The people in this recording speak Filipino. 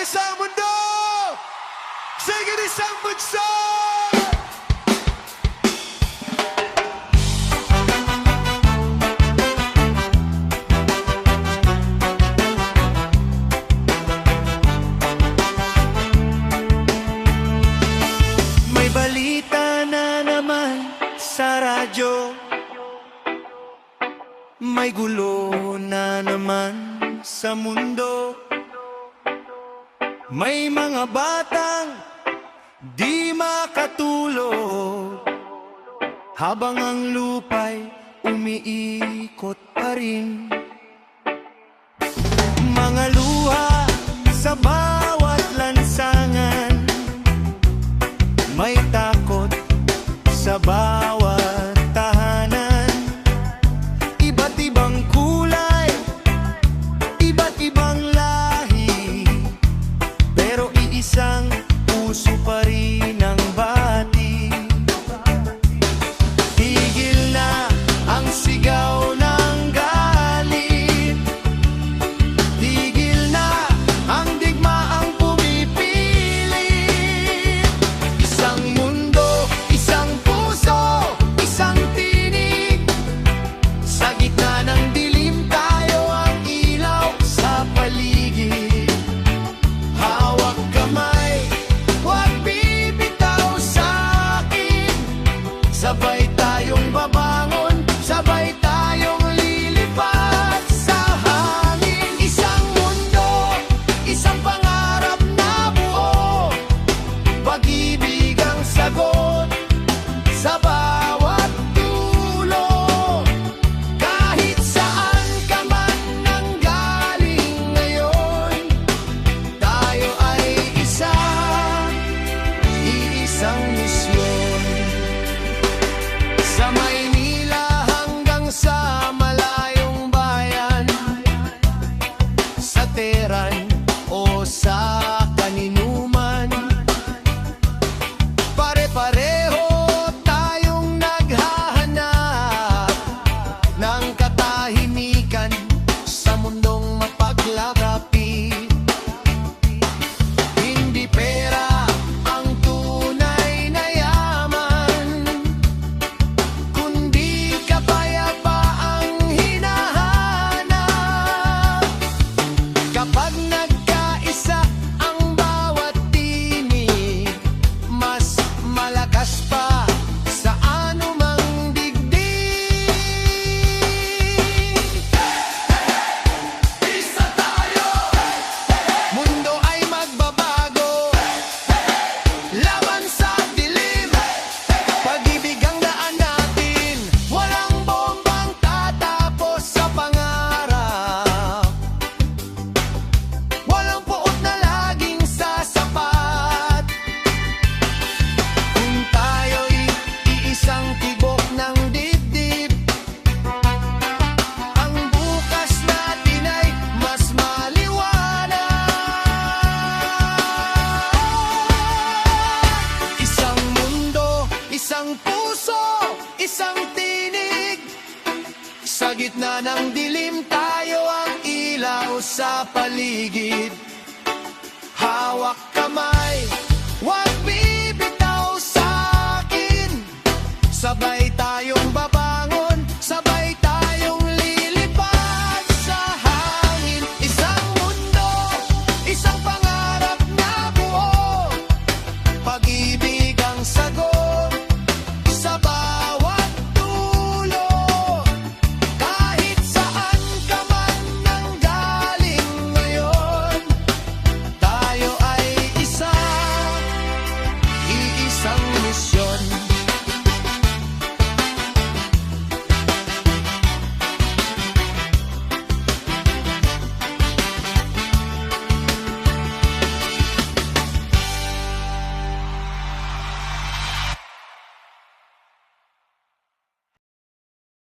isang mundo! Sige, isang bunso! May balita na naman sa radyo, may gulo na naman sa mundo. May mga batang di makatulog, habang ang lupa'y umiikot pa rin. Mga luha sa bawat lansangan, may takot sa bawat tahanan. Iba't ibang kulay, iba't ibang lahi, pero iisang puso pa rin ang bati. Tigil na ang sigaw ng galit, tigil na ang digmaang pumipilit. Isang mundo, isang puso, isang tinig, sa gitna ng dilim tayo ang ilaw sa paligid. Hawak kamay, huwag bibitaw sa'kin, sabay tayong babangon, sabay tayong lilipat sa hangin. Isang mundo, isang pangarap na buo, pag-ibig ang sagot sa bawat dulo. Kahit saan ka man nanggaling ngayon, tayo ay isa, iisang misyon. Sa Maynila hanggang sa malayong bayan, sa teran o sa kaninuman, pare-pareho tayong naghahanap ng katahimikan sa mundong mapaglapit. Hindi pera ang tunay na yaman, kundi kapayapaang hinahanap. Kapag nagkaisa ang bawat tinig, mas malakas pa sa anumang digdig. Isa tayo! Mundo ay magbabago, laban sa dilim, pag-ibig ang daan natin. Walang bombang tatapos sa pangarap, walang puot na laging sasapat. Kung tayo'y iisang tibok ng dibdib, ang bukas natin ay mas maliwanag. Isang mundo, isang puso, isang tinig, sa gitna ng dilim tayo ang ilaw sa paligid. Hawak kamay, huwag bibitaw sa'kin, sabay